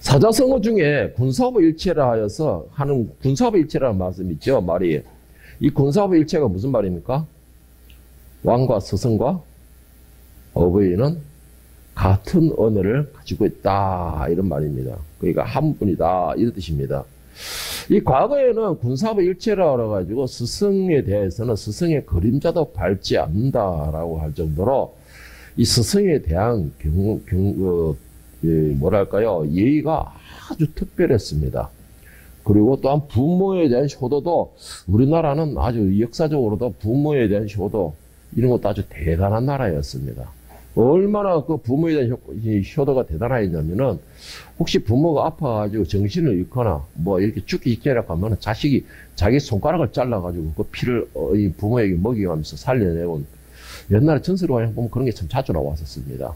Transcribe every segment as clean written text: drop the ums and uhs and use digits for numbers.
사자성어 중에 군사부일체라 하여서 하는 군사부일체라는 말씀이 있죠. 말이. 이 군사부일체가 무슨 말입니까? 왕과 스승과 어버이는 같은 언어를 가지고 있다. 이런 말입니다. 그러니까 한 분이다. 이런 뜻입니다. 이 과거에는 군사부일체라 그래가지고 스승에 대해서는 스승의 그림자도 밟지 않는다라고 할 정도로 이 스승에 대한 뭐랄까요, 예의가 아주 특별했습니다. 그리고 또한 부모에 대한 효도도 우리나라는 아주 역사적으로도 부모에 대한 효도 이런 것도 아주 대단한 나라였습니다. 얼마나 그 부모에 대한 효도가 대단하였냐면은 혹시 부모가 아파가지고 정신을 잃거나 뭐 이렇게 죽기 직전이라고 하면 자식이 자기 손가락을 잘라가지고 그 피를 부모에게 먹여가면서 살려내온 옛날에 전설에 보면 그런 게 참 자주 나왔었습니다.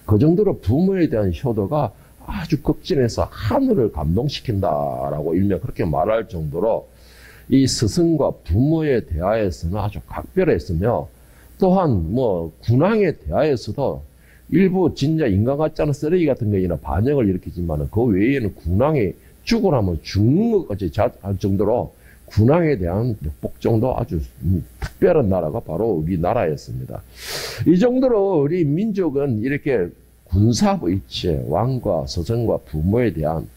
그 정도로 부모에 대한 효도가 아주 극진해서 하늘을 감동시킨다라고 일명 그렇게 말할 정도로 이 스승과 부모에 대하여서는 아주 각별했으며 또한 뭐 군왕에 대하여서도 일부 진짜 인간 같지 않은 쓰레기 같은 거나 반역을 일으키지만 그 외에는 군왕이 죽으라면 죽는 것까지 할 정도로 군왕에 대한 복종도 아주 특별한 나라가 바로 우리나라였습니다. 이 정도로 우리 민족은 이렇게 군사부일체, 왕과 스승과 부모에 대한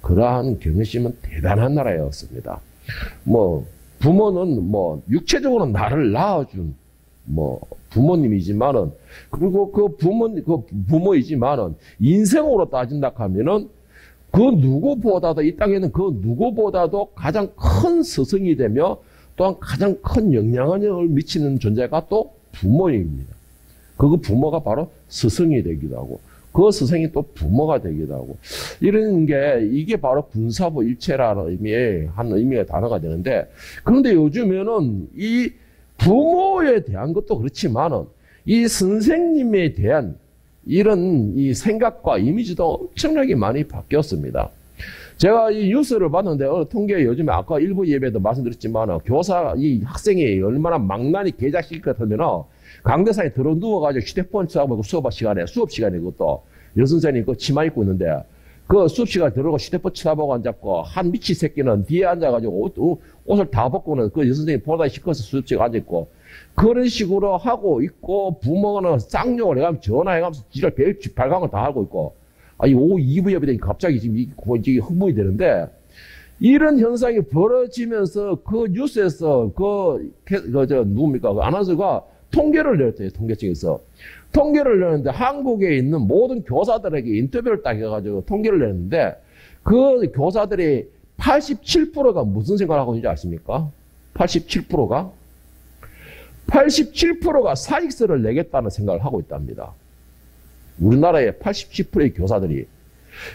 그러한 경외심은 대단한 나라였습니다. 뭐 부모는 뭐 육체적으로 나를 낳아준 뭐 부모님이지만은 그리고 그 부모이지만은 인생으로 따진다 하면은 그 누구보다도 이 땅에는 그 누구보다도 가장 큰 스승이 되며 또한 가장 큰 영향을 미치는 존재가 또 부모입니다. 그 부모가 바로 스승이 되기도 하고 그 스승이 또 부모가 되기도 하고 이런 게 이게 바로 군사부일체라는 의미의 한 의미의 단어가 되는데 그런데 요즘에는 이 부모에 대한 것도 그렇지만은 이 선생님에 대한 이런 이 생각과 이미지도 엄청나게 많이 바뀌었습니다. 제가 이 뉴스를 봤는데 통계 요즘에 아까 일부 예배도 말씀드렸지만 교사 이 학생이 얼마나 망나니 개자식 같으면 강대상에 들어 누워가지고 휴대폰 쳐다보고 수업 시간에 그것도 여선생님 그 치마 입고 있는데 그 수업 시간에 들어오고 휴대폰 쳐다보고 앉았고 한 미치 새끼는 뒤에 앉아가지고 옷을 다 벗고는 그 여선생님 보다 시커서 수업실에 앉아있고 그런 식으로 하고 있고 부모는 쌍욕을 해가면서 전화해가면서 지랄 발광을 다 하고 있고 아니 2부협이 되니 갑자기 지금 이게 흥분이 되는데 이런 현상이 벌어지면서 그 뉴스에서 누굽니까? 그 아나운서가 통계를 내렸대요. 통계청에서. 통계를 내는데 한국에 있는 모든 교사들에게 인터뷰를 딱 해가지고 통계를 내는데 그 교사들이 87%가 무슨 생각을 하고 있는지 아십니까? 87%가? 87%가 사직서를 내겠다는 생각을 하고 있답니다. 우리나라의 87%의 교사들이.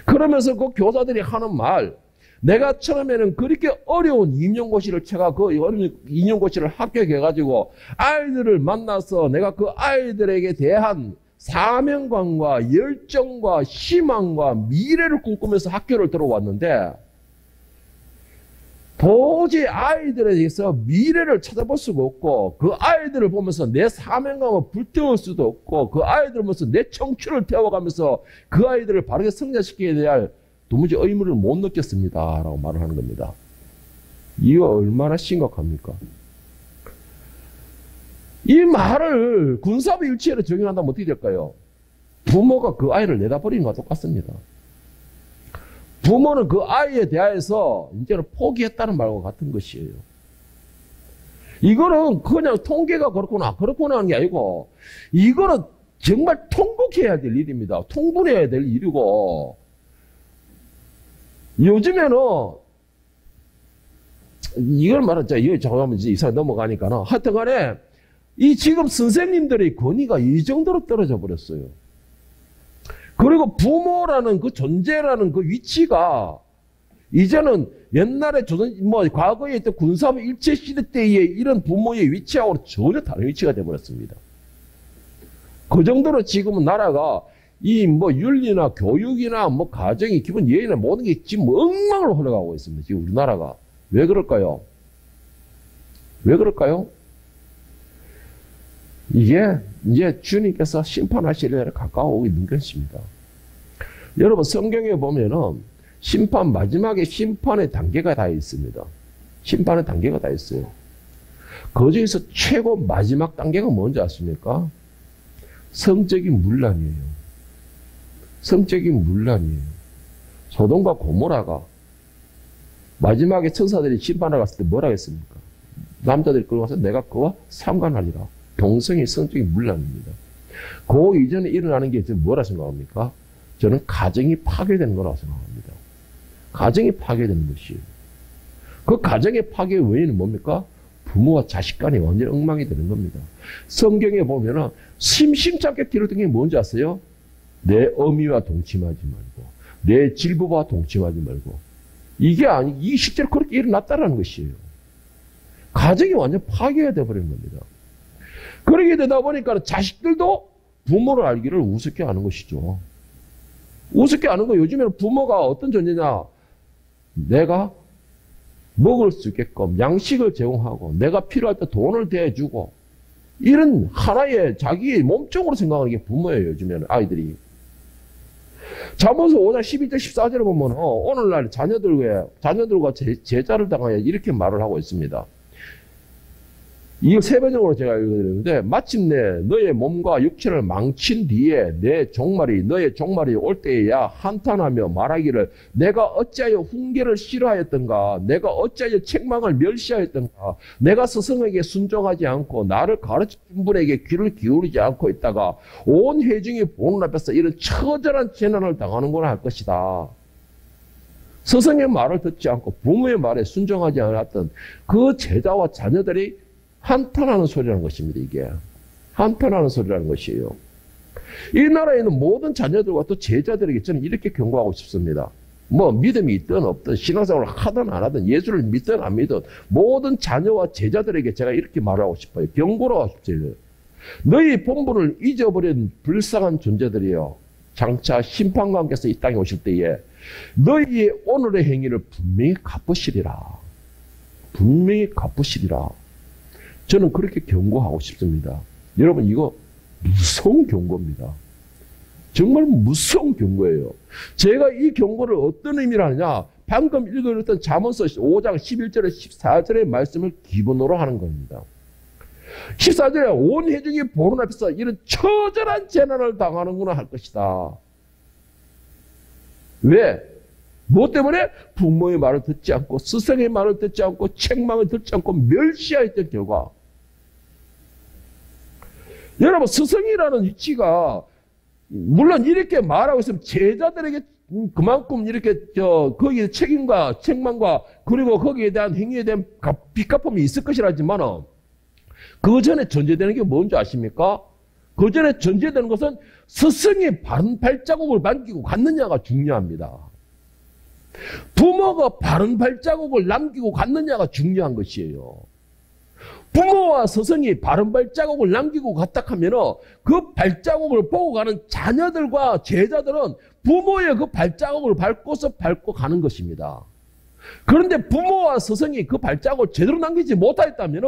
그러면서 그 교사들이 하는 말, 내가 처음에는 그렇게 어려운 임용고시를 제가 그 어려운 임용고시를 합격해가지고 아이들을 만나서 내가 그 아이들에게 대한 사명감과 열정과 희망과 미래를 꿈꾸면서 학교를 들어왔는데 도저히 아이들에 대해서 미래를 찾아볼 수가 없고 그 아이들을 보면서 내 사명감을 불태울 수도 없고 그 아이들을 보면서 내 청춘을 태워가면서 그 아이들을 바르게 성장시켜야 될 도무지 의무를 못 느꼈습니다. 라고 말을 하는 겁니다. 이거 얼마나 심각합니까? 이 말을 군사부일체로 적용한다면 어떻게 될까요? 부모가 그 아이를 내다버리는 것과 똑같습니다. 부모는 그 아이에 대해서 이제는 포기했다는 말과 같은 것이에요. 이거는 그냥 통계가 그렇구나 하는 게 아니고 이거는 정말 통곡해야 될 일입니다. 통분해야 될 일이고 요즘에는 이걸 말하자 이거 잠깐만 이상 넘어가니까는 하여튼간에 이 지금 선생님들의 권위가 이 정도로 떨어져 버렸어요. 그리고 부모라는 그 존재라는 그 위치가 이제는 옛날에 과거에 있던 군사부 일체 시대 때의 이런 부모의 위치하고는 전혀 다른 위치가 되어버렸습니다. 그 정도로 지금은 나라가 이 윤리나 교육이나 가정이 기본 예의나 모든 게 지금 엉망으로 흘러가고 있습니다. 지금 우리나라가. 왜 그럴까요? 왜 그럴까요? 이게 이제 주님께서 심판하실 날에 가까워오고 있는 것입니다. 여러분 성경에 보면은 마지막에 심판의 단계가 다 있습니다. 심판의 단계가 다 있어요. 그 중에서 최고 마지막 단계가 뭔지 아십니까? 성적인 문란이에요. 성적인 문란이에요. 소돔과 고모라가 마지막에 천사들이 심판하러 갔을 때 뭐라 했습니까? 남자들이 끌어와서 내가 그와 삼간하리라. 동성이 성적인 문란입니다. 그 이전에 일어나는 게 지금 뭐라 생각합니까? 저는 가정이 파괴되는 거라고 생각합니다. 가정이 파괴되는 것이에요. 그 가정의 파괴의 원인은 뭡니까? 부모와 자식 간에 완전 엉망이 되는 겁니다. 성경에 보면은 심심찮게 기록된 게 뭔지 아세요? 내 어미와 동침하지 말고, 내 질부와 동침하지 말고. 이게 실제로 그렇게 일어났다라는 것이에요. 가정이 완전 파괴가 되어버린 겁니다. 그렇게 되다 보니까 자식들도 부모를 알기를 우습게 하는 것이죠. 우습게 하는 거, 요즘에는 부모가 어떤 존재냐? 내가 먹을 수 있게끔 양식을 제공하고 내가 필요할 때 돈을 대주고 이런 하나의 자기의 몸종으로 생각하는 게 부모예요. 요즘에는 아이들이. 잠언서 5장 12절 14절에 보면 오늘날 자녀들과 제자를 당하여 이렇게 말을 하고 있습니다. 이거 세번역으로 제가 읽어드렸는데 마침내 너의 몸과 육체를 망친 뒤에 너의 종말이 올 때에야 한탄하며 말하기를 내가 어찌하여 훈계를 싫어하였던가, 내가 어찌하여 책망을 멸시하였던가, 내가 스승에게 순종하지 않고 나를 가르친 분에게 귀를 기울이지 않고 있다가 온 회중이 보는 앞에서 이런 처절한 재난을 당하는구나 할 것이다. 스승의 말을 듣지 않고 부모의 말에 순종하지 않았던 그 제자와 자녀들이 한탄하는 소리라는 것입니다. 이게 한탄하는 소리라는 것이에요. 이 나라에 있는 모든 자녀들과 또 제자들에게 저는 이렇게 경고하고 싶습니다. 뭐 믿음이 있든 없든 신앙생활을 하든 안 하든 예수를 믿든 안 믿든 모든 자녀와 제자들에게 제가 이렇게 말하고 싶어요. 경고를 하고 싶어요. 너희 본분을 잊어버린 불쌍한 존재들이여, 장차 심판과 함께서 이 땅에 오실 때에 너희의 오늘의 행위를 분명히 갚으시리라. 분명히 갚으시리라. 저는 그렇게 경고하고 싶습니다. 여러분, 이거 무서운 경고입니다. 정말 무서운 경고예요. 제가 이 경고를 어떤 의미로 하느냐, 방금 읽어드렸던 잠언서 5장 11절에 14절의 말씀을 기본으로 하는 겁니다. 14절에 온 회중이 보는 앞에서 이런 처절한 재난을 당하는구나 할 것이다. 왜? 무엇 때문에? 부모의 말을 듣지 않고 스승의 말을 듣지 않고 책망을 듣지 않고 멸시하였던 결과. 여러분, 스승이라는 위치가 물론 이렇게 말하고 있으면 제자들에게 그만큼 이렇게 거기에 책임과 책망과 그리고 거기에 대한 행위에 대한 빚갚음이 있을 것이라지만 그 전에 전제되는 게 뭔지 아십니까? 그 전에 전제되는 것은 스승이 바른 발자국을 남기고 갔느냐가 중요합니다. 부모가 바른 발자국을 남기고 갔느냐가 중요한 것이에요. 부모와 스승이 바른 발자국을 남기고 갔다 하면 그 발자국을 보고 가는 자녀들과 제자들은 부모의 그 발자국을 밟고 가는 것입니다. 그런데 부모와 스승이 그 발자국을 제대로 남기지 못하였다면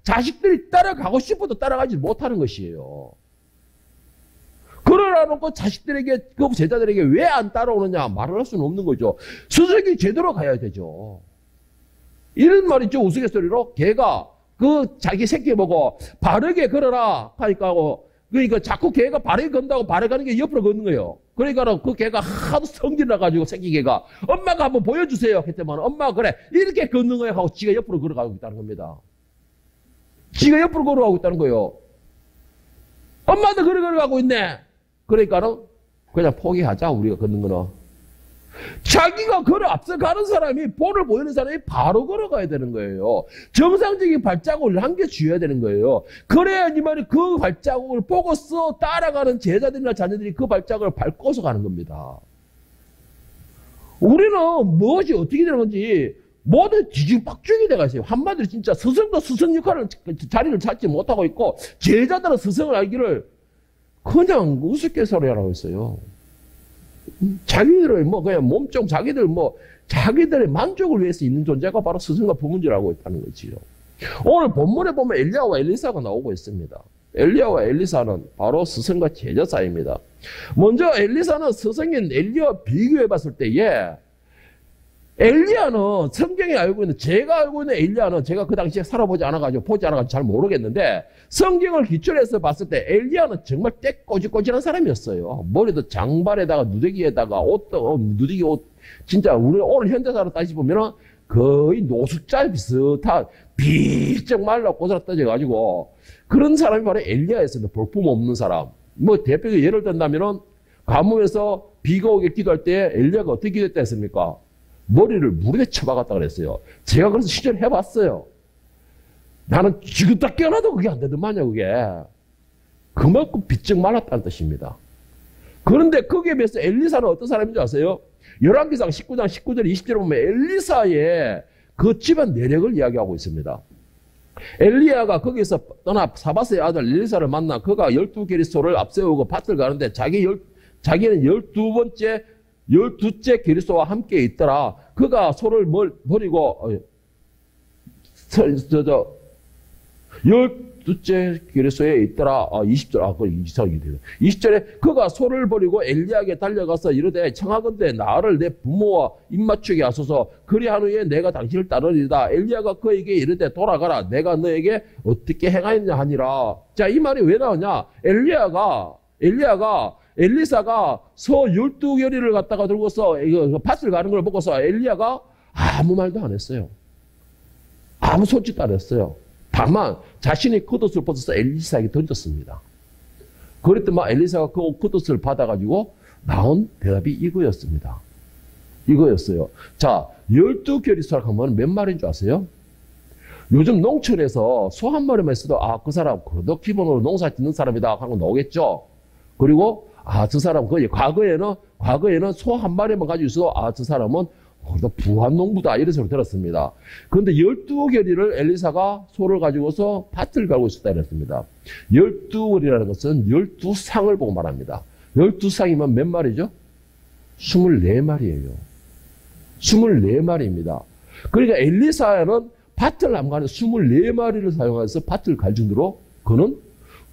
자식들이 따라가고 싶어도 따라가지 못하는 것이에요. 그러라 놓고 자식들에게, 그 제자들에게 왜 안 따라오느냐 말을 할 수는 없는 거죠. 스승이 제대로 가야 되죠. 이런 말 있죠. 우스갯소리로 걔가 그 자기 새끼 보고 바르게 걸어라 하니까 그러니까 자꾸 걔가 바르게 건다고 바르게 가는 게 옆으로 걷는 거예요. 그러니까 그 걔가 하도 성질 나가지고 새끼 걔가 엄마가 한번 보여주세요 했더만 엄마가 그래 이렇게 걷는 거야 하고 지가 옆으로 걸어가고 있다는 겁니다. 지가 옆으로 걸어가고 있다는 거예요. 엄마도 걸어가고 있네. 그러니까는 그냥 포기하자, 우리가 걷는 거는. 자기가 앞서가는 사람이, 볼을 보이는 사람이 바로 걸어가야 되는 거예요. 정상적인 발자국을 남겨줘야 되는 거예요. 그래야지만 그 발자국을 보고서 따라가는 제자들이나 자녀들이 그 발자국을 밟고서 가는 겁니다. 우리는 무엇이 어떻게 되는 건지 모두 뒤죽박죽이 돼가 있어요. 한마디로 진짜 스승도 스승 역할을, 자리를 찾지 못하고 있고 제자들은 스승을 알기를 그냥 우스갯소리라고 했어요. 자기들의 그냥 몸종, 자기들의 만족을 위해서 있는 존재가 바로 스승과 부모님이라고 있다는 거지요. 오늘 본문에 보면 엘리야와 엘리사가 나오고 있습니다. 엘리야와 엘리사는 바로 스승과 제자 사이입니다. 먼저 엘리사는 스승인 엘리야와 비교해 봤을 때에 엘리야는 성경에 알고 있는, 제가 알고 있는 엘리야는 제가 그 당시에 살아보지 않아가지고, 보지 않아가지고 잘 모르겠는데, 성경을 기초로 해서 봤을 때 엘리야는 정말 떼꼬지꼬지한 사람이었어요. 머리도 장발에다가 누더기에다가 옷도, 누더기 옷, 진짜 우리 오늘 현대사로 따지보면은 거의 노숙자 비슷한 비쩍 말라 꼬스라 떠져가지고, 그런 사람이 바로 엘리야였습니다. 볼품 없는 사람. 뭐 대표적으로 예를 든다면은, 가뭄에서 비가 오게 기도할 때 엘리야가 어떻게 기도했다 했습니까? 머리를 물에 쳐박았다 그랬어요. 제가 그래서 시절 해봤어요. 나는 지금 딱 깨어나도 그게 안 되더만요, 그게. 그만큼 비쩍 말랐다는 뜻입니다. 그런데 거기에 비해서 엘리사는 어떤 사람인 줄 아세요? 열왕기상 19장 19절 20절에 보면 엘리사의 그 집안 내력을 이야기하고 있습니다. 엘리야가 거기서 떠나 사바스의 아들 엘리사를 만나 그가 12개리 소를 앞세우고 밭을 가는데 자기는 12째 게리소와 함께 있더라. 그가 소를 버리고 12째 게리소에 있더라. 20절, 그거 이상이 돼요. 20절에 그가 소를 버리고 엘리야에게 달려가서 이르되 청하건대 나를 내 부모와 입맞추게 하소서. 그리한 후에 내가 당신을 따르리다. 엘리야가 그에게 이르되 돌아가라. 내가 너에게 어떻게 행하였냐 하니라. 자, 이 말이 왜 나오냐? 엘리사가 소 12결의를 갖다가 들고서 이거 밭을 가는 걸 보고서 엘리야가 아무 말도 안 했어요. 아무 손짓도 안 했어요. 다만 자신이 겉옷을 벗어서 엘리사에게 던졌습니다. 그랬더니 엘리사가 그 겉옷을 받아가지고 나온 대답이 이거였습니다. 이거였어요. 자, 12결의 소라고 하면 몇 마리인 줄 아세요? 요즘 농촌에서 소 한 마리만 있어도 그 사람 그래도 기본으로 농사 짓는 사람이다 하고 나오겠죠. 그리고 저 사람 거의 과거에는 소 한 마리만 가지고 있어도 저 사람은 그래도 부한 농부다 이런 소리를 들었습니다. 그런데 12결의를 엘리사가 소를 가지고서 밭을 갈고 있었다 이랬습니다. 12결이라는 것은 12상을 보고 말합니다. 12상이면 몇 마리죠? 24마리예요. 24마리입니다. 그러니까 엘리사는 밭을 안 가는 24마리를 사용해서 밭을 갈 정도로 그는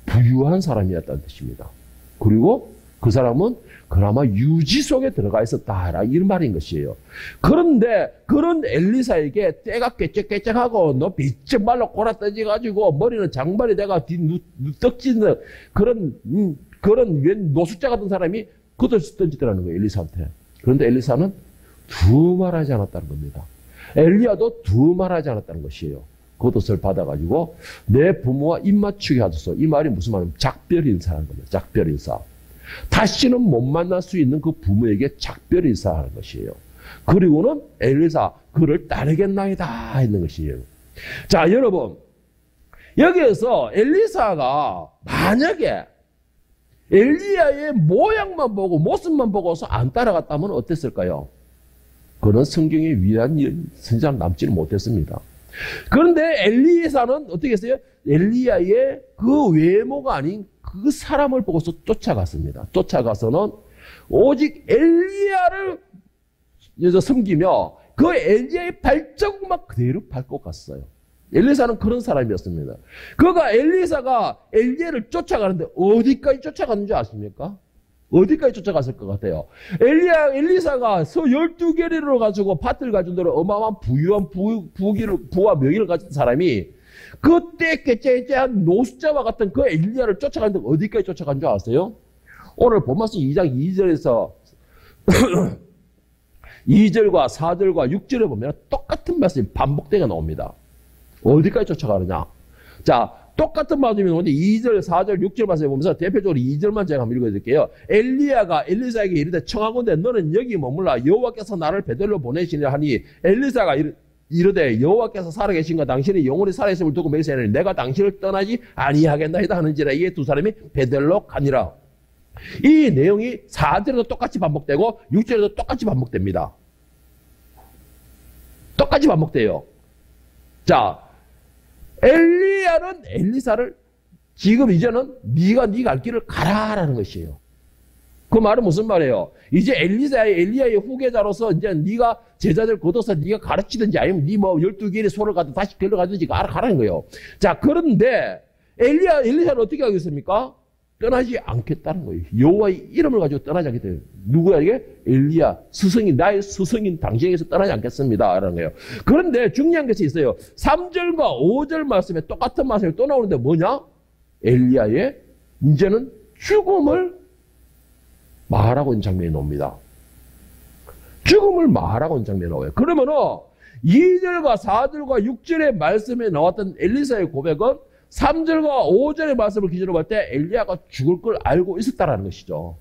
부유한 사람이었다는 뜻입니다. 그리고 그 사람은 그나마 유지 속에 들어가 있었다. 이런 말인 것이에요. 그런데 그런 엘리사에게 때가 깨쩍깨쩍하고 너 비쩍 말라 골아떠져가지고 머리는 장발이 돼가 누떡지는 그런 웬 노숙자 같은 사람이 겉옷을 던지더라는 거예요. 엘리사한테. 그런데 엘리사는 두 말하지 않았다는 겁니다. 엘리야도 두 말하지 않았다는 것이에요. 겉옷을 받아가지고 내 부모와 입맞추게 하소서. 이 말이 무슨 말이냐면 작별인사라는 겁니다. 작별인사. 다시는 못 만날 수 있는 그 부모에게 작별인사하는 것이에요. 그리고는 엘리사 그를 따르겠나이다 했는 것이에요. 자, 여러분 여기에서 엘리사가 만약에 엘리야의 모양만 보고 모습만 보고서 안 따라갔다면 어땠을까요? 그는 성경의 위대한 선지자로 남지는 못했습니다. 그런데 엘리사는 어떻게 했어요? 엘리야의 그 외모가 아닌 그 사람을 보고서 쫓아갔습니다. 쫓아가서는 오직 엘리야를 섬기며 그 엘리야의 발자국만 그대로 밟고 갔어요. 엘리사는 그런 사람이었습니다. 엘리사가 엘리야를 쫓아가는데 어디까지 쫓아갔는 줄 아십니까? 어디까지 쫓아갔을 것 같아요? 엘리사가 소 12개리로 가지고 밭을 가진 대로 어마어마한 부와 명예를 가진 사람이 그때 깨째한 노숙자와 같은 그 엘리야를 쫓아가는데 어디까지 쫓아간 줄 아세요? 오늘 본말씀 2장 2절에서 2절과 4절과 6절에 보면 똑같은 말씀이 반복되게 나옵니다. 어디까지 쫓아가느냐? 자, 똑같은 말씀이 나오는데 2절, 4절, 6절 말씀을 보면서 대표적으로 2절만 제가 한번 읽어드릴게요. 엘리야가 엘리사에게 이르되 청하건대 너는 여기 머물라 여호와께서 나를 베델로 보내시니라 하니 엘리사가 이르되 여호와께서 살아계신가 당신이 영원히 살아있음을 두고 맹세하니 내가 당신을 떠나지 아니하겠나이다 하는지라. 이에 두 사람이 베델로 가니라. 이 내용이 4절에도 똑같이 반복되고 6절에도 똑같이 반복됩니다. 똑같이 반복돼요. 자, 엘리야는 엘리사를 지금 이제는 네가 네 갈 길을 가라라는 것이에요. 그 말은 무슨 말이에요? 이제 엘리야의 후계자로서 이제 네가 제자들 거둬서 네가 가르치든지 아니면 네 12개의 소를 가도 다시 데려가든지 가라는 거예요. 자, 그런데 엘리사는 어떻게 하겠습니까? 떠나지 않겠다는 거예요. 여호와의 이름을 가지고 떠나지 않겠다. 누구야 이게? 엘리야. 스승인, 나의 스승인 당신에게서 떠나지 않겠습니다. 라는 거예요. 그런데 중요한 것이 있어요. 3절과 5절 말씀에 똑같은 말씀이 또 나오는데 뭐냐? 엘리야의 이제는 죽음을 말하고 있는 장면이 나옵니다. 죽음을 말하고 있는 장면이 나와요. 그러면은 2절과 4절과 6절의 말씀에 나왔던 엘리사의 고백은 3절과 5절의 말씀을 기준으로 볼 때 엘리야가 죽을 걸 알고 있었다라는 것이죠.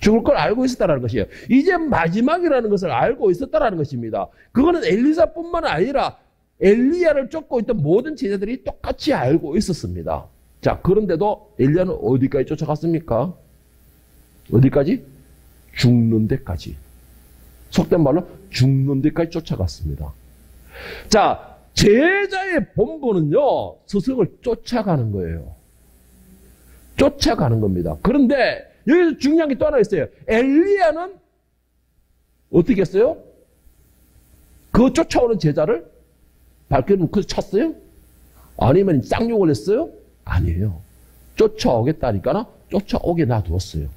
죽을 걸 알고 있었다라는 것이에요. 이제 마지막이라는 것을 알고 있었다라는 것입니다. 그거는 엘리사뿐만 아니라 엘리야를 쫓고 있던 모든 제자들이 똑같이 알고 있었습니다. 자, 그런데도 엘리야는 어디까지 쫓아갔습니까? 어디까지? 죽는 데까지. 속된 말로 죽는 데까지 쫓아갔습니다. 자, 제자의 본분은요, 스승을 쫓아가는 거예요. 쫓아가는 겁니다. 그런데 여기서 중요한 게 또 하나 있어요. 엘리야는 어떻게 했어요? 그 쫓아오는 제자를 발길을 그 찼어요? 아니면 쌍욕을 했어요? 아니에요. 쫓아오겠다니까 쫓아오게 놔두었어요.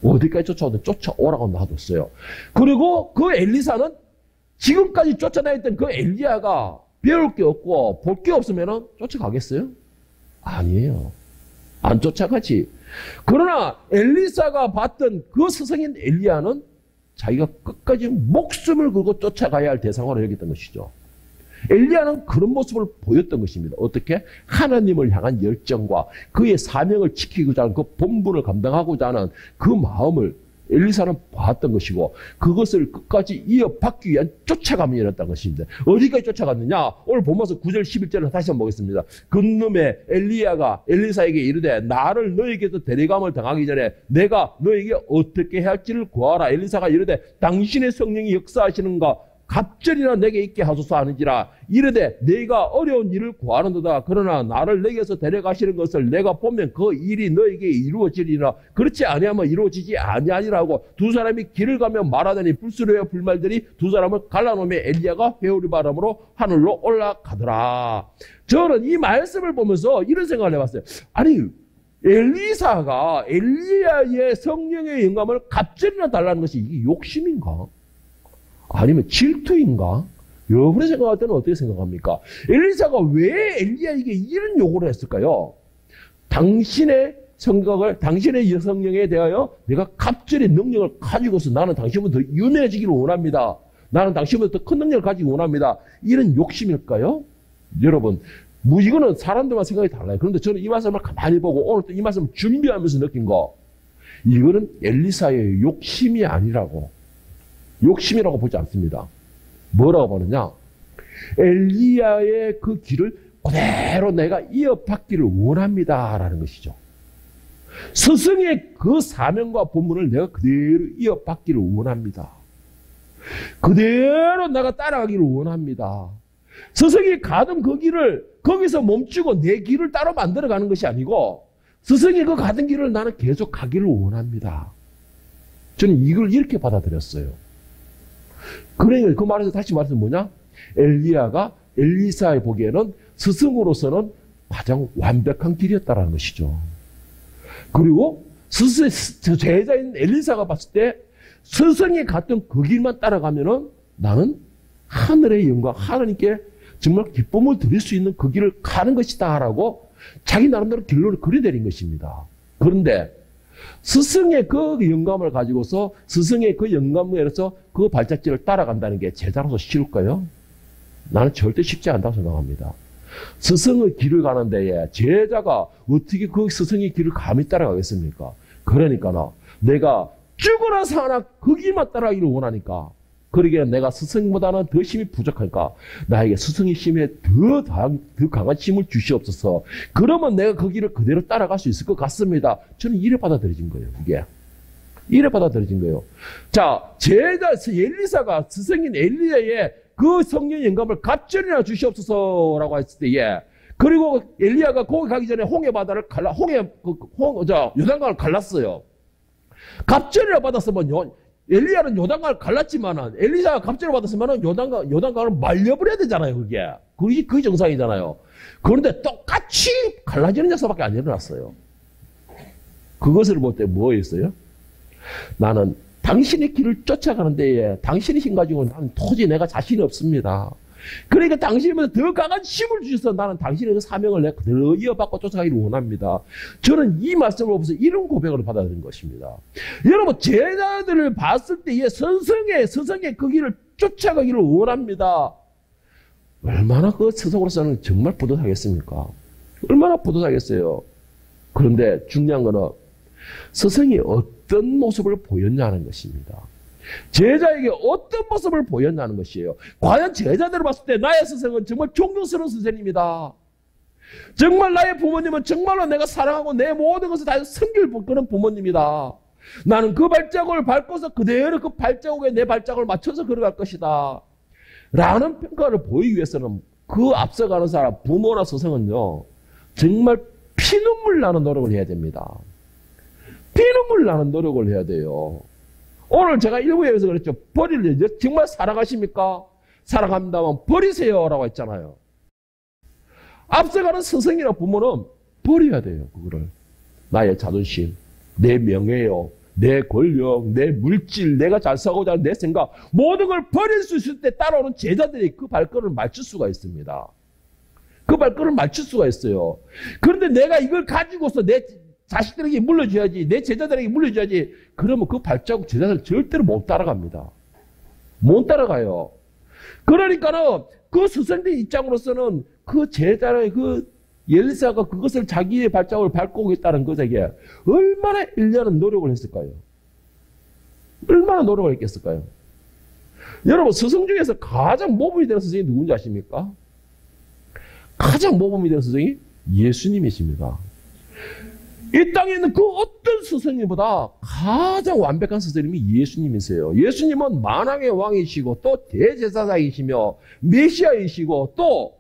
어디까지 쫓아오든 쫓아오라고 놔뒀어요. 그리고 그 엘리사는 지금까지 쫓아다녔던 그 엘리야가 배울 게 없고 볼 게 없으면 쫓아가겠어요? 아니에요. 안 쫓아가지. 그러나 엘리사가 봤던 그 스승인 엘리야는 자기가 끝까지 목숨을 걸고 쫓아가야 할 대상으로 여겼던 것이죠. 엘리야는 그런 모습을 보였던 것입니다. 어떻게? 하나님을 향한 열정과 그의 사명을 지키고자 하는 그 본분을 감당하고자 하는 그 마음을 엘리사는 봤던 것이고 그것을 끝까지 이어받기 위한 쫓아감이 일어났던 것입니다. 어디까지 쫓아갔느냐? 오늘 본문에서 9절 11절을 다시 한번 보겠습니다. 그놈의 엘리야가 엘리사에게 이르되 나를 너에게서 데려감을 당하기 전에 내가 너에게 어떻게 해야 할지를 구하라. 엘리사가 이르되 당신의 성령이 역사하시는가 갑절이나 내게 있게 하소서 하는지라. 이르되 네가 어려운 일을 구하는도다. 그러나 나를 내게서 데려가시는 것을 내가 보면 그 일이 너에게 이루어지리라. 그렇지 아니하면 이루어지지 아니하니라고 두 사람이 길을 가며 말하더니 불수레와 불말들이 두 사람을 갈라놓으며 엘리야가 회오리 바람으로 하늘로 올라가더라. 저는 이 말씀을 보면서 이런 생각을 해봤어요. 아니 엘리사가 엘리야의 성령의 영감을 갑절이나 달라는 것이 이게 욕심인가? 아니면 질투인가? 여러분이 생각할 때는 어떻게 생각합니까? 엘리사가 왜 엘리야에게 이런 요구를 했을까요? 당신의 성격을, 당신의 성령에 대하여 내가 갑절의 능력을 가지고서 나는 당신보다 더 유명해지기를 원합니다. 나는 당신보다 더 큰 능력을 가지기 원합니다. 이런 욕심일까요? 여러분, 이거는 사람들만 생각이 달라요. 그런데 저는 이 말씀을 가만히 보고 오늘 또 이 말씀을 준비하면서 느낀 거, 이거는 엘리사의 욕심이 아니라고. 욕심이라고 보지 않습니다. 뭐라고 보느냐? 엘리야의 그 길을 그대로 내가 이어받기를 원합니다라는 것이죠. 스승의 그 사명과 본분을 내가 그대로 이어받기를 원합니다. 그대로 내가 따라가기를 원합니다. 스승이 가던 그 길을 거기서 멈추고 내 길을 따로 만들어가는 것이 아니고 스승이 그 가던 길을 나는 계속 가기를 원합니다. 저는 이걸 이렇게 받아들였어요. 그러니까 그 말에서 다시 말해서 뭐냐? 엘리야가 엘리사에 보기에는 스승으로서는 가장 완벽한 길이었다는 것이죠. 그리고 제자인 엘리사가 봤을 때 스승이 갔던 그 길만 따라가면은 나는 하늘의 영광, 하나님께 정말 기쁨을 드릴 수 있는 그 길을 가는 것이다 라고 자기 나름대로 결론을 그려내린 것입니다. 그런데 스승의 그 영감을 가지고서 스승의 그 영감에서 그 발자취를 따라간다는 게 제자로서 쉬울까요? 나는 절대 쉽지 않다고 생각합니다. 스승의 길을 가는 데에 제자가 어떻게 그 스승의 길을 감히 따라가겠습니까? 그러니까 내가 죽으나 사나 그 길만 따라가기를 원하니까 그러기에 내가 스승보다는 더 힘이 부족하니까 나에게 스승의 힘에 더 강한 힘을 주시옵소서. 그러면 내가 그 길을 그대로 따라갈 수 있을 것 같습니다. 저는 이래 받아들여진 거예요. 이게 이래 받아들여진 거예요. 자, 제자 엘리사가 스승인 엘리야의 그 성령 영감을 갑절이나 주시옵소서라고 했을 때에 그리고 엘리야가 거기 가기 전에 홍해 바다를 요단강을 갈랐어요. 갑절이라 받았으면 엘리야는 요단강을 갈랐지만은 엘리사가 갑절을 받았으면은 요단강을 말려버려야 되잖아요. 그게 정상이잖아요. 그런데 똑같이 갈라지는 역사밖에 안 일어났어요. 그것을 볼 때 뭐였어요? 나는 당신의 길을 쫓아가는 데에 당신의 힘 가지고 나는 도저히 내가 자신이 없습니다. 그러니까 당신이면서 더 강한 힘을 주셔서 나는 당신의 그 사명을 내가 그대로 이어받고 쫓아가기를 원합니다. 저는 이 말씀을 보면서 이런 고백을 받아들인 것입니다. 여러분, 제자들을 봤을 때에 스승의 그 길을 쫓아가기를 원합니다. 얼마나 그 스승으로서는 정말 뿌듯하겠습니까? 얼마나 뿌듯하겠어요. 그런데 중요한 거는 스승이 어떤 모습을 보였냐는 것입니다. 제자에게 어떤 모습을 보였냐는 것이에요. 과연 제자들을 봤을 때 나의 스승은 정말 존경스러운 선생님이다. 정말 나의 부모님은 정말로 내가 사랑하고 내 모든 것을 다 섬길 그런 부모님이다. 나는 그 발자국을 밟고서 그대로 그 발자국에 내 발자국을 맞춰서 걸어갈 것이다. 라는 평가를 보이기 위해서는 그 앞서가는 사람, 부모나 스승은요, 정말 피눈물 나는 노력을 해야 됩니다. 피눈물 나는 노력을 해야 돼요. 오늘 제가 일부에서 그랬죠. 버리려 정말 사랑하십니까? 사랑합니다만 버리세요 라고 했잖아요. 앞서가는 스승이나 부모는 버려야 돼요. 그거를. 나의 자존심, 내 명예요, 내 권력, 내 물질, 내가 잘 사고자 하는 내 생각, 모든 걸 버릴 수 있을 때 따라오는 제자들이 그 발걸음을 맞출 수가 있습니다. 그 발걸음을 맞출 수가 있어요. 그런데 내가 이걸 가지고서 내 자식들에게 물려줘야지, 내 제자들에게 물려줘야지. 그러면 그 발자국 제자들 절대로 못 따라갑니다. 못 따라가요. 그러니까는 그 스승들 입장으로서는 그 제자의 그 엘리사가 그것을 자기의 발자국을 밟고 오겠다는 것에게 얼마나 1년은 노력을 했을까요? 얼마나 노력을 했겠을까요? 여러분, 스승 중에서 가장 모범이 되는 스승이 누군지 아십니까? 가장 모범이 되는 스승이 예수님이십니다. 이 땅에 있는 그 어떤 스승님보다 가장 완벽한 스승님이 예수님이세요. 예수님은 만왕의 왕이시고 또 대제사장이시며 메시아이시고 또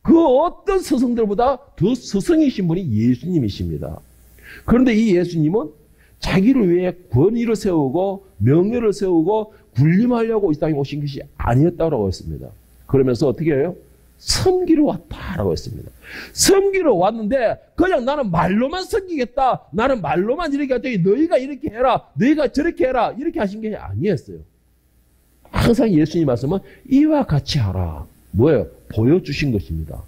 그 어떤 스승들보다 더 스승이신 분이 예수님이십니다. 그런데 이 예수님은 자기를 위해 권위를 세우고 명예를 세우고 군림하려고 이 땅에 오신 것이 아니었다고 했습니다. 그러면서 어떻게 해요? 섬기러 왔다라고 했습니다. 섬기러 왔는데 그냥 나는 말로만 섬기겠다. 나는 말로만 이렇게 하더니 너희가 이렇게 해라. 너희가 저렇게 해라. 이렇게 하신 게 아니었어요. 항상 예수님 말씀은 이와 같이 하라. 뭐예요? 보여주신 것입니다.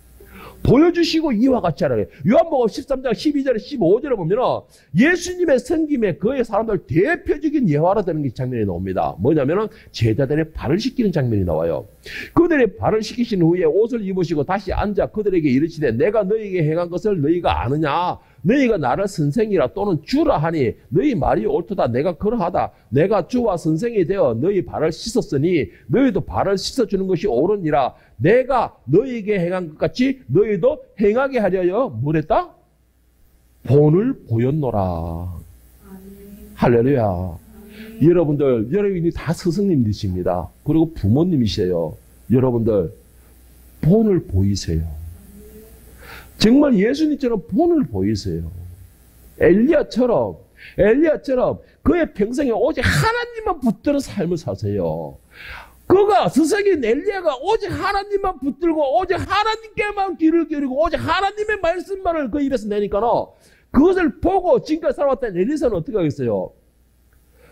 보여주시고 이와 같이 하라. 요한복음 13장 12절에 15절에 보면 예수님의 섬김에 그의 사람들 대표적인 예화로 되는 게 장면이 나옵니다. 뭐냐면 제자들의 발을 씻기는 장면이 나와요. 그들의 발을 씻기신 후에 옷을 입으시고 다시 앉아 그들에게 이르시되 내가 너희에게 행한 것을 너희가 아느냐? 너희가 나를 선생이라 또는 주라 하니 너희 말이 옳도다. 내가 그러하다. 내가 주와 선생이 되어 너희 발을 씻었으니 너희도 발을 씻어주는 것이 옳으니라. 내가 너희에게 행한 것 같이 너희도 행하게 하려여 뭐랬다? 본을 보였노라. 할렐루야. 여러분들, 여러분이 다 스승님이십니다. 그리고 부모님이세요. 여러분들, 본을 보이세요. 정말 예수님처럼 본을 보이세요. 엘리야처럼 그의 평생에 오직 하나님만 붙드는 삶을 사세요. 그가 스승인 엘리야가 오직 하나님만 붙들고 오직 하나님께만 귀를 기울이고 오직 하나님의 말씀만을 그 입에서 내니까는 그것을 보고 지금까지 살아왔던 엘리사는 어떻게 하겠어요?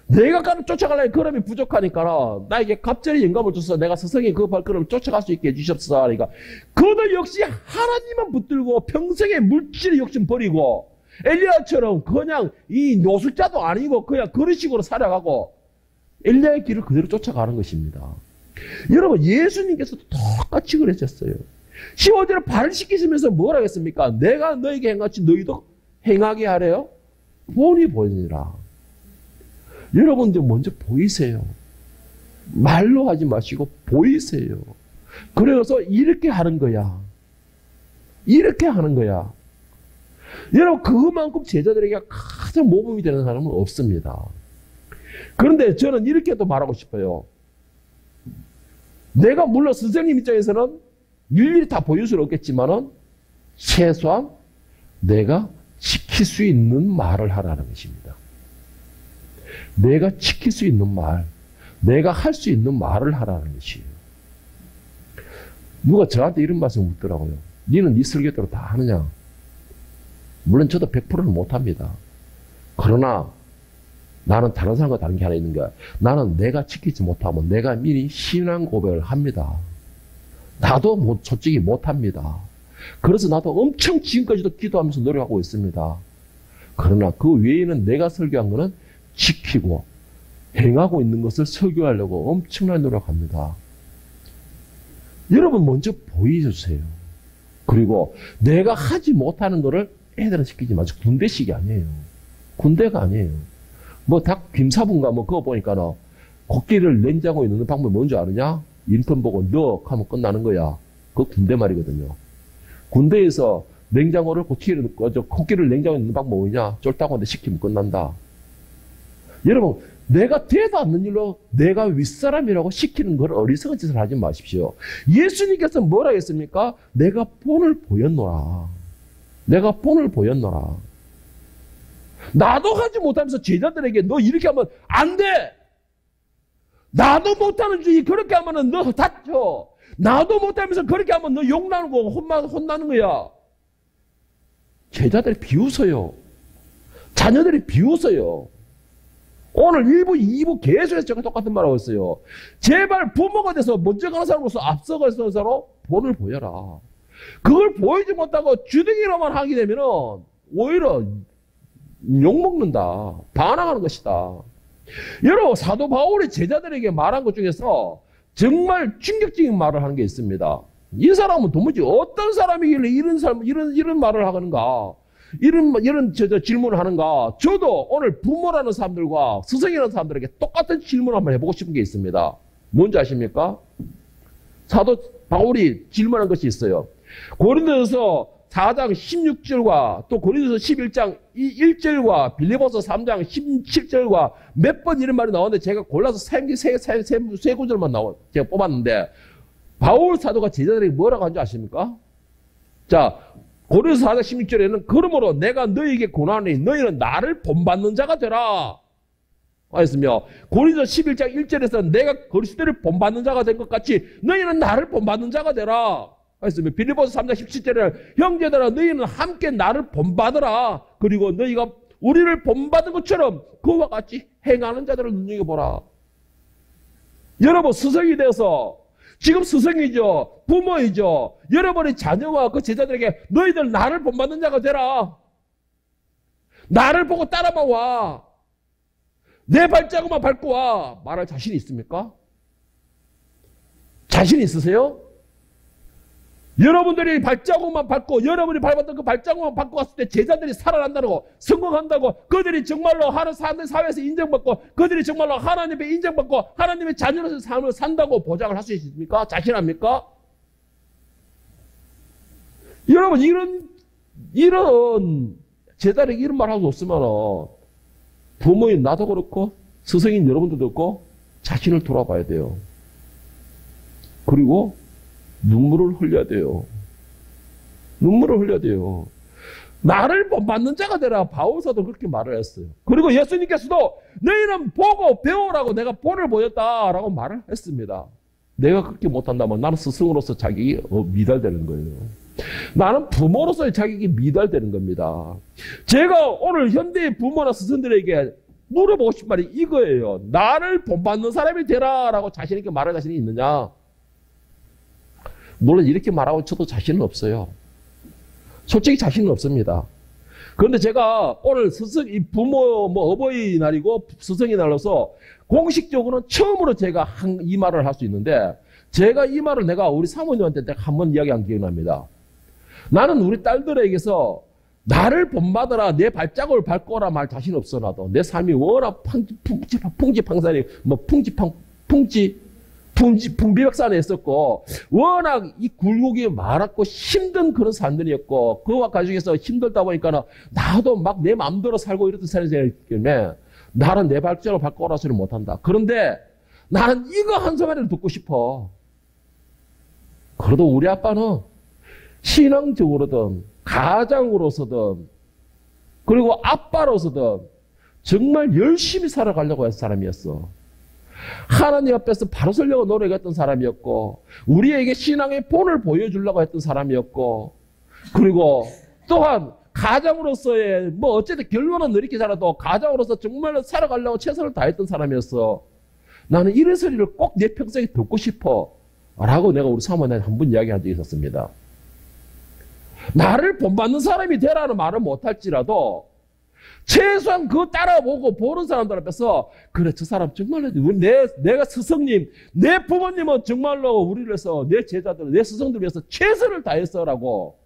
내가 쫓아가려면 걸음이 부족하니까 나에게 갑자기 영감을 줘서 내가 스승의 그 발걸음을 쫓아갈 수 있게 해주셨어. 그러니까 그도 역시 하나님만 붙들고 평생의 물질의 욕심 버리고 엘리야처럼 그냥 이 노숙자도 아니고 그냥 그런 식으로 살아가고 엘리야의 길을 그대로 쫓아가는 것입니다. 여러분, 예수님께서도 똑같이 그러셨어요. 15절에 발을 씻기시면서 뭘 하겠습니까? 내가 너에게 행같이 너희도 행하게 하래요? 본이 보이니라. 여러분들 먼저 보이세요. 말로 하지 마시고 보이세요. 그래서 이렇게 하는 거야. 이렇게 하는 거야. 여러분, 그만큼 제자들에게 가장 모범이 되는 사람은 없습니다. 그런데 저는 이렇게도 말하고 싶어요. 내가 물론 선생님 입장에서는 일일이 다 보일 수는 없겠지만은 최소한 내가 지킬 수 있는 말을 하라는 것입니다. 내가 지킬 수 있는 말, 내가 할 수 있는 말을 하라는 것이에요. 누가 저한테 이런 말씀을 묻더라고요. 니는 네 설교대로 다 하느냐? 물론 저도 100%는 못합니다. 그러나 나는 다른 사람과 다른 게 하나 있는 거야. 나는 내가 지키지 못하면 내가 미리 신앙 고백을 합니다. 나도 솔직히 못합니다. 그래서 나도 엄청 지금까지도 기도하면서 노력하고 있습니다. 그러나 그 외에는 내가 설교한 거는 지키고 행하고 있는 것을 설교하려고 엄청나게 노력합니다. 여러분 먼저 보여주세요. 그리고 내가 하지 못하는 거를 애들은 시키지 마세요. 군대식이 아니에요. 군대가 아니에요. 뭐 닭 김사분가 뭐 그거 보니까 너 코끼리를 냉장고에 넣는 방법이 뭔지 아느냐? 인턴 보고 넣어 하면 끝나는 거야. 그거 군대 말이거든요. 군대에서 냉장고를 코끼리를 냉장고에 넣는 방법이 뭐냐? 쫄딱 한데 시키면 끝난다. 여러분 내가 되도 않는 일로 내가 윗사람이라고 시키는 걸 어리석은 짓을 하지 마십시오. 예수님께서 뭐라 했습니까? 내가 본을 보였노라. 내가 본을 보였노라. 나도 하지 못하면서 제자들에게 너 이렇게 하면 안 돼. 나도 못하는 주의 그렇게 하면 너 다쳐. 나도 못하면서 그렇게 하면 너 욕나는 거 혼나는 거야. 제자들이 비웃어요. 자녀들이 비웃어요. 오늘 1부, 2부 계속해서 제가 똑같은 말 하고 있어요. 제발 부모가 돼서 먼저 가는 사람으로서 앞서가는 사람으로 본을 보여라. 그걸 보이지 못하고 주둥이로만 하게 되면은 오히려 욕먹는다. 반항하는 것이다. 여러분, 사도 바울이 제자들에게 말한 것 중에서 정말 충격적인 말을 하는 게 있습니다. 이 사람은 도무지 어떤 사람이길래 이런 말을 하는가? 이런 질문을 하는가? 저도 오늘 부모라는 사람들과 스승이라는 사람들에게 똑같은 질문을 한번 해보고 싶은 게 있습니다. 뭔지 아십니까? 사도 바울이 질문한 것이 있어요. 고린도서 4장 16절과 또 고린도서 11장 1절과 빌리포서 3장 17절과 몇 번 이런 말이 나오는데 제가 골라서 세 구절만 제가 뽑았는데 바울 사도가 제자들에게 뭐라고 한지 아십니까? 자, 고린도서 4장 16절에는 그러므로 내가 너희에게 고난하니 너희는 나를 본받는 자가 되라 하였으며 고린도서 11장 1절에서 내가 그리스도를 본받는 자가 된 것 같이 너희는 나를 본받는 자가 되라 하였으며 빌립보서 3장 17절에 형제들아 너희는 함께 나를 본받으라 그리고 너희가 우리를 본받은 것처럼 그와 같이 행하는 자들을 눈여겨보라. 여러분 스승이 되어서 지금 스승이죠. 부모이죠. 여러분의 자녀와 그 제자들에게 너희들 나를 본받는 자가 되라. 나를 보고 따라만 와. 내 발자국만 밟고 와. 말할 자신이 있습니까? 자신 있으세요? 여러분들이 발자국만 밟고 여러분이 밟았던 그 발자국만 밟고 갔을 때 제자들이 살아난다고 성공한다고 그들이 정말로 사회에서 인정받고 그들이 정말로 하나님의 인정받고 하나님의 자녀로서 삶을 산다고 보장을 할 수 있습니까? 자신합니까? 여러분 이런 제자들에게 이런 말 하고 없으면 부모인 나도 그렇고 스승인 여러분들도 그렇고 자신을 돌아봐야 돼요. 그리고 눈물을 흘려야 돼요. 눈물을 흘려야 돼요. 나를 본받는 자가 되라. 바울사도 그렇게 말을 했어요. 그리고 예수님께서도 너희는 보고 배우라고 내가 본을 보였다라고 말을 했습니다. 내가 그렇게 못한다면 나는 스승으로서 자격이 미달되는 거예요. 나는 부모로서의 자격이 미달되는 겁니다. 제가 오늘 현대의 부모나 스승들에게 물어보고 싶은 말이 이거예요. 나를 본받는 사람이 되라라고 자신 있게 말할 자신이 있느냐? 물론 이렇게 말하고 저도 자신은 없어요. 솔직히 자신은 없습니다. 그런데 제가 오늘 이 부모 어버이날이고 스승의 날로서 공식적으로는 처음으로 제가 이 말을 할 수 있는데 제가 이 말을 내가 우리 사모님한테 한 번 이야기한 기억이 납니다. 나는 우리 딸들에게서 나를 본받아라 내 발자국을 밟고라 말 자신 없어 나도. 내 삶이 워낙 풍지박산이 풍비박산에 있었고 워낙 이 굴곡이 많았고 힘든 그런 삶들이었고 그와 가정에서 힘들다 보니까 나도 막 내 마음대로 살고 이랬던 사람이기 때문에 나는 내 발자국을 밟고라 소리를 못한다. 그런데 나는 이거 한 소리를 듣고 싶어. 그래도 우리 아빠는 신앙적으로든 가장으로서든 그리고 아빠로서든 정말 열심히 살아가려고 했던 사람이었어. 하나님 앞에서 바로 서려고 노력했던 사람이었고 우리에게 신앙의 본을 보여주려고 했던 사람이었고 그리고 또한 가장으로서의 뭐 어쨌든 결론은 느리게 살아도 가장으로서 정말로 살아가려고 최선을 다했던 사람이었어. 나는 이런 소리를 꼭 내 평생에 듣고 싶어. 라고 내가 우리 사모님한테 한 번 이야기한 적이 있었습니다. 나를 본받는 사람이 되라는 말은 못할지라도 최소한 그거 따라보고 보는 사람들 앞에서 그래 저 사람 정말로 내가 스승님 내 부모님은 정말로 우리를 위해서 내 제자들 내 스승들 위해서 최선을 다했어라고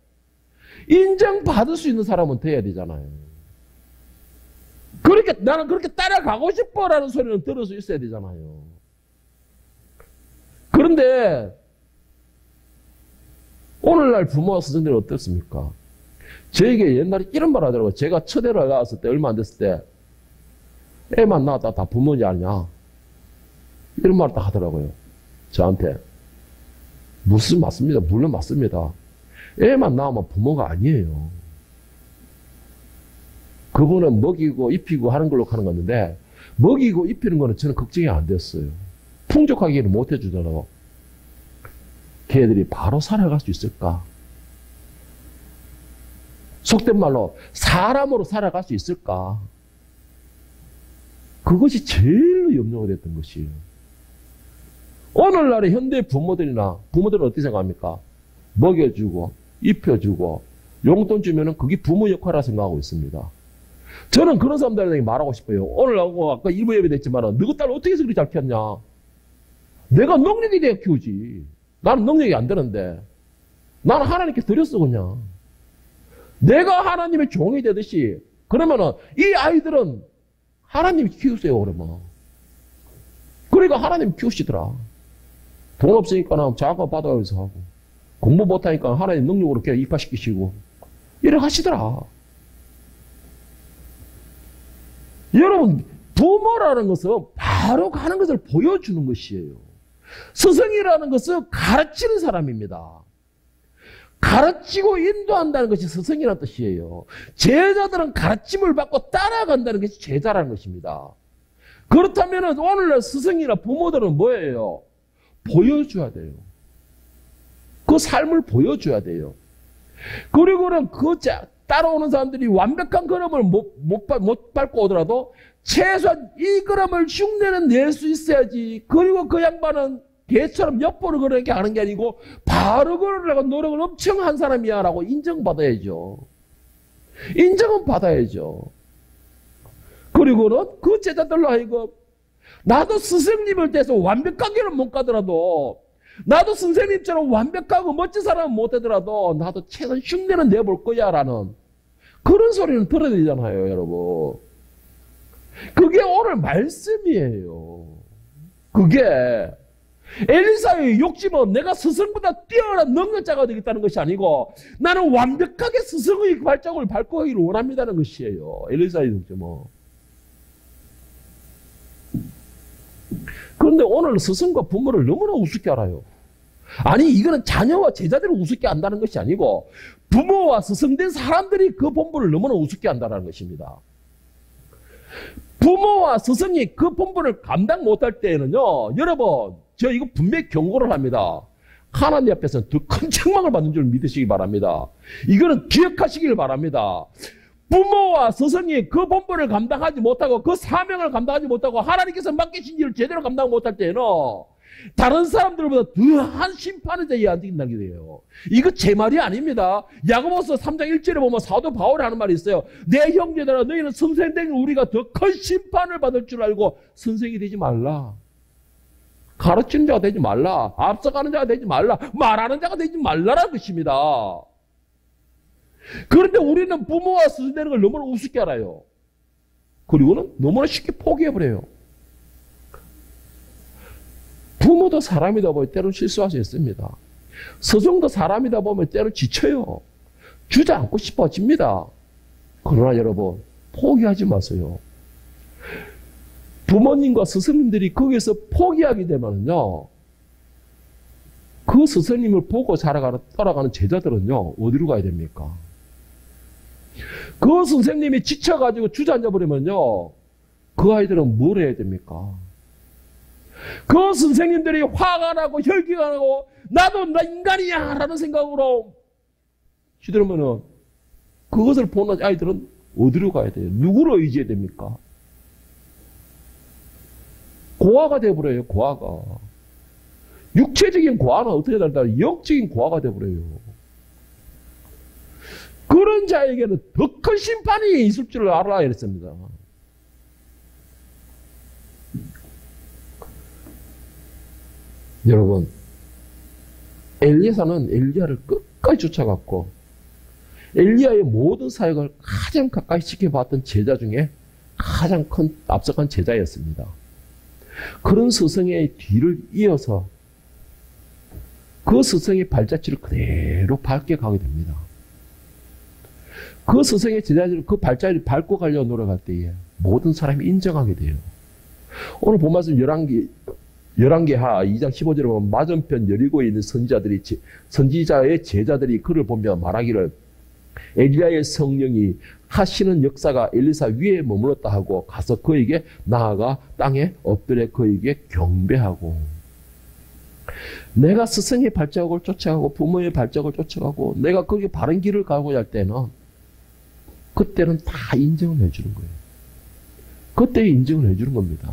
인정받을 수 있는 사람은 돼야 되잖아요. 그렇게 나는 그렇게 따라가고 싶어라는 소리는 들을 수 있어야 되잖아요. 그런데 오늘날 부모와 스승들이 어떻습니까? 저에게 옛날에 이런 말 하더라고요. 제가 처대를 나왔을 때 얼마 안 됐을 때 애만 낳았다 다 부모지 아니냐 이런 말 딱 하더라고요. 저한테. 무슨 맞습니다. 물론 맞습니다. 애만 낳으면 부모가 아니에요. 그분은 먹이고 입히고 하는 걸로 하는 건데 먹이고 입히는 거는 저는 걱정이 안 됐어요. 풍족하게는 못 해주더라도 걔들이 바로 살아갈 수 있을까? 속된 말로 사람으로 살아갈 수 있을까? 그것이 제일로 염려가 됐던 것이에요. 오늘날의 현대 부모들은 어떻게 생각합니까? 먹여주고 입혀주고 용돈 주면은 그게 부모 역할이라 생각하고 있습니다. 저는 그런 사람들에게 말하고 싶어요. 오늘 아까 일부 예배됐지만 너희 딸 어떻게 해서 그렇게 잘 키웠냐? 내가 능력이 돼야 키우지. 나는 능력이 안 되는데 나는 하나님께 드렸어 그냥. 내가 하나님의 종이 되듯이 그러면은 이 아이들은 하나님이 키우세요 그러면. 그러니까 하나님 키우시더라. 돈 없으니까 자가 받아서 하고 공부 못하니까 하나님 능력으로 그냥 입화시키시고 이래 하시더라. 여러분 부모라는 것은 바로 가는 것을 보여주는 것이에요. 스승이라는 것은 가르치는 사람입니다. 가르치고 인도한다는 것이 스승이라는 뜻이에요. 제자들은 가르침을 받고 따라간다는 것이 제자라는 것입니다. 그렇다면 오늘날 스승이나 부모들은 뭐예요? 보여줘야 돼요. 그 삶을 보여줘야 돼요. 그리고는 따라오는 사람들이 완벽한 걸음을 못 밟고 오더라도 최소한 이 걸음을 흉내는 낼 수 있어야지. 그리고 그 양반은 개처럼 옆으로 그렇게 하는 게 아니고 바로 걸으려고 노력을 엄청 한 사람이야 라고 인정받아야죠. 인정은 받아야죠. 그리고는 그 제자들로 하여금 나도 스승님을 대해서 완벽하게는 못 가더라도 나도 선생님처럼 완벽하고 멋진 사람은 못 되더라도 나도 최소한 흉내는 내볼 거야 라는 그런 소리는 들어야 되잖아요 여러분. 그게 오늘 말씀이에요. 그게 엘리사의 욕심은 내가 스승보다 뛰어난 능력자가 되겠다는 것이 아니고 나는 완벽하게 스승의 발자국을 밟고 가기를 원합니다는 것이에요. 엘리사의 욕심은. 그런데 오늘 스승과 부모를 너무나 우습게 알아요. 아니 이거는 자녀와 제자들을 우습게 안다는 것이 아니고 부모와 스승된 사람들이 그 본분을 너무나 우습게 안다는 것입니다. 부모와 스승이 그 본분을 감당 못할 때에는요 여러분 저 이거 분명히 경고를 합니다. 하나님 앞에서는 더 큰 책망을 받는 줄 믿으시기 바랍니다. 이거는 기억하시길 바랍니다. 부모와 스승이 그 본분을 감당하지 못하고 그 사명을 감당하지 못하고 하나님께서 맡기신 일을 제대로 감당 못할 때는 다른 사람들보다 더한 심판의 자리에 앉는다게 돼요. 이거 제 말이 아닙니다. 야고보서 3장 1절에 보면 사도 바울이 하는 말이 있어요. 내 형제들아 너희는 선생된 우리가 더 큰 심판을 받을 줄 알고 선생이 되지 말라. 가르치는 자가 되지 말라. 앞서가는 자가 되지 말라. 말하는 자가 되지 말라라는 것입니다. 그런데 우리는 부모와 스승 되는 걸 너무나 우습게 알아요. 그리고는 너무나 쉽게 포기해버려요. 부모도 사람이다 보면 때로는 실수할 수 있습니다. 스승도 사람이다 보면 때로는 지쳐요. 주저앉고 싶어집니다. 그러나 여러분 포기하지 마세요. 부모님과 스승님들이 거기서 포기하게 되면요 그 스승님을 보고 따라가는 제자들은요 어디로 가야 됩니까? 그 선생님이 지쳐가지고 주저앉아버리면요 그 아이들은 뭘 해야 됩니까? 그 선생님들이 화가 나고 혈기가 나고 나도 나 인간이야 라는 생각으로 시들으면은 그것을 보는 아이들은 어디로 가야 돼요? 누구를 의지해야 됩니까? 고아가 되어버려요, 고아가. 육체적인 고아는 어떻게 된다? 영적인 고아가 되어버려요. 그런 자에게는 더 큰 심판이 있을 줄 알아야 했습니다. 여러분, 엘리사는 엘리야를 끝까지 쫓아갔고 엘리야의 모든 사역을 가장 가까이 지켜봤던 제자 중에 가장 큰 앞서간 제자였습니다. 그런 스승의 뒤를 이어서 그 스승의 발자취를 그대로 밟게 가게 됩니다. 그 스승의 제자들이 그 발자취를 밟고 가려고 노력할 때에 모든 사람이 인정하게 돼요. 오늘 본 말씀 11개 하 2장 15절에 보면 맞은편 여리고에 있는 선지자의 제자들이 그를 보며 말하기를 엘리야의 성령이 하시는 역사가 엘리사 위에 머물렀다 하고 가서 그에게 나아가 땅에 엎드려 그에게 경배하고, 내가 스승의 발자국을 쫓아가고 부모의 발자국을 쫓아가고 내가 거기에 바른 길을 가고자 할 때는 그때는 다 인정을 해주는 거예요. 그때 인정을 해주는 겁니다.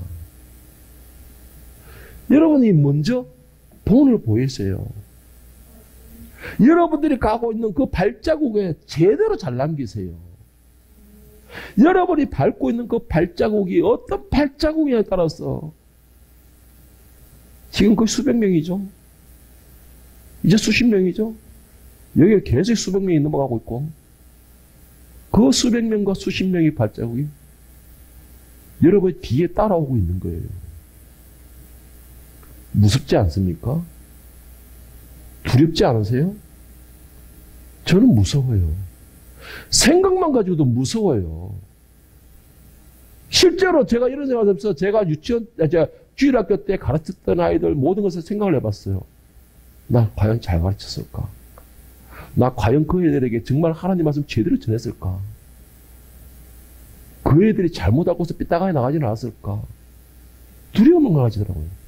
여러분이 먼저 본을 보이세요. 여러분들이 가고 있는 그 발자국에 제대로 잘 남기세요. 여러분이 밟고 있는 그 발자국이 어떤 발자국이냐에 따라서 지금 거의 수백 명이죠. 이제 수십 명이죠. 여기에 계속 수백 명이 넘어가고 있고 그 수백 명과 수십 명의 발자국이 여러분 뒤에 따라오고 있는 거예요. 무섭지 않습니까? 두렵지 않으세요? 저는 무서워요. 생각만 가지고도 무서워요. 실제로 제가 이런 생각을 해서 제가 주일학교 때 가르쳤던 아이들 모든 것을 생각을 해봤어요. 나 과연 잘 가르쳤을까? 나 과연 그 애들에게 정말 하나님 말씀 제대로 전했을까? 그 애들이 잘못 알고서 삐딱하게 나가지는 않았을까? 두려움을 가지더라고요.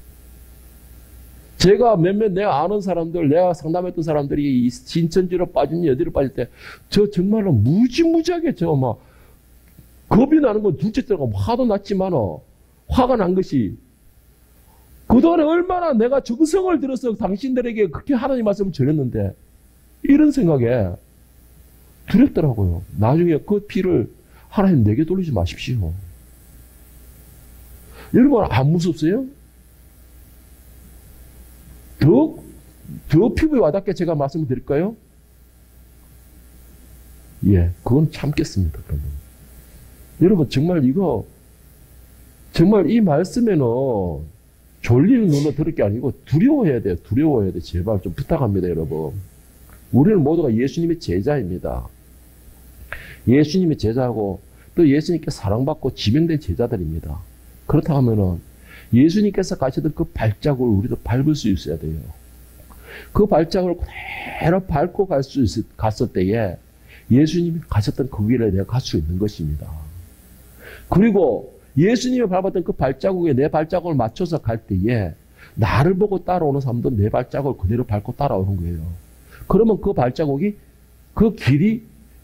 제가 몇몇 내가 아는 사람들, 내가 상담했던 사람들이 신천지로 빠지니 어디로 빠질 때, 저 정말로 무지무지하게 막 겁이 나는 건 둘째 때가 화도 났지만, 화가 난 것이, 그동안에 얼마나 내가 정성을 들여서 당신들에게 그렇게 하나님 말씀을 전했는데, 이런 생각에 두렵더라고요. 나중에 그 피를 하나님 내게 돌리지 마십시오. 여러분, 안 무섭어요? 더 피부에 와닿게 제가 말씀을 드릴까요? 예, 그건 참겠습니다, 그러면. 여러분, 정말 정말 이 말씀에는 졸리는 눈으로 들을 게 아니고 두려워해야 돼요. 두려워해야 돼요. 제발 좀 부탁합니다, 여러분. 우리는 모두가 예수님의 제자입니다. 예수님의 제자고 또 예수님께 사랑받고 지명된 제자들입니다. 그렇다고 하면은 예수님께서 가시던 그 발자국을 우리도 밟을 수 있어야 돼요. 그 발자국을 그대로 밟고 갔을 때에 예수님이 가셨던 그 길에 내가 갈 수 있는 것입니다. 그리고 예수님이 밟았던 그 발자국에 내 발자국을 맞춰서 갈 때에 나를 보고 따라오는 사람도 내 발자국을 그대로 밟고 따라오는 거예요. 그러면 그 발자국이, 그 길이,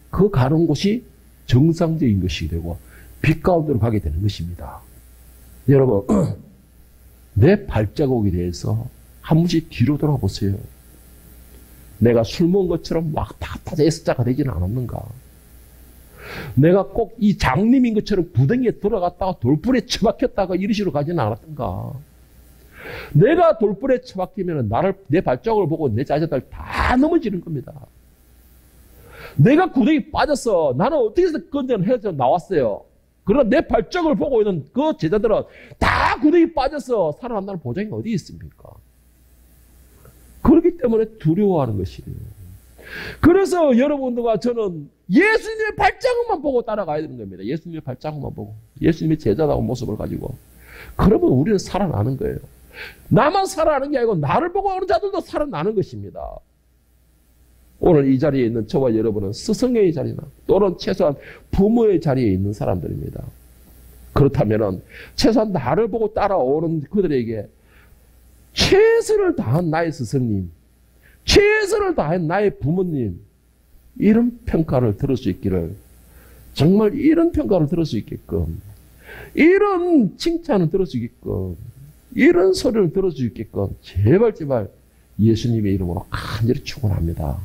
그 가는 곳이 정상적인 것이 되고 빛 가운데로 가게 되는 것입니다. 여러분, 내 발자국에 대해서 한 번씩 뒤로 돌아보세요. 내가 술 먹은 것처럼 왔다 갔다 S자가 되지는 않았는가? 내가 꼭 이 장님인 것처럼 구덩이에 들어갔다가 돌불에 처박혔다가 이런 식으로 가지는 않았던가? 내가 돌불에 처박히면 내 발자국을 보고 내 자녀들 다 넘어지는 겁니다. 내가 구덩이 빠져서 나는 어떻게 해서 건져내서 나왔어요. 그러나 내 발자국을 보고 있는 그 제자들은 다 구덩이 빠져서 살아난다는 보장이 어디 있습니까? 그렇기 때문에 두려워하는 것이에요. 그래서 여러분들과 저는 예수님의 발자국만 보고 따라가야 되는 겁니다. 예수님의 발자국만 보고, 예수님의 제자다운 모습을 가지고. 그러면 우리는 살아나는 거예요. 나만 살아나는 게 아니고 나를 보고 오는 자들도 살아나는 것입니다. 오늘 이 자리에 있는 저와 여러분은 스승의 자리나 또는 최소한 부모의 자리에 있는 사람들입니다. 그렇다면 최소한 나를 보고 따라오는 그들에게 최선을 다한 나의 스승님, 최선을 다한 나의 부모님, 이런 평가를 들을 수 있기를, 정말 이런 평가를 들을 수 있게끔, 이런 칭찬을 들을 수 있게끔, 이런 소리를 들을 수 있게끔 제발 예수님의 이름으로 간절히 축원합니다.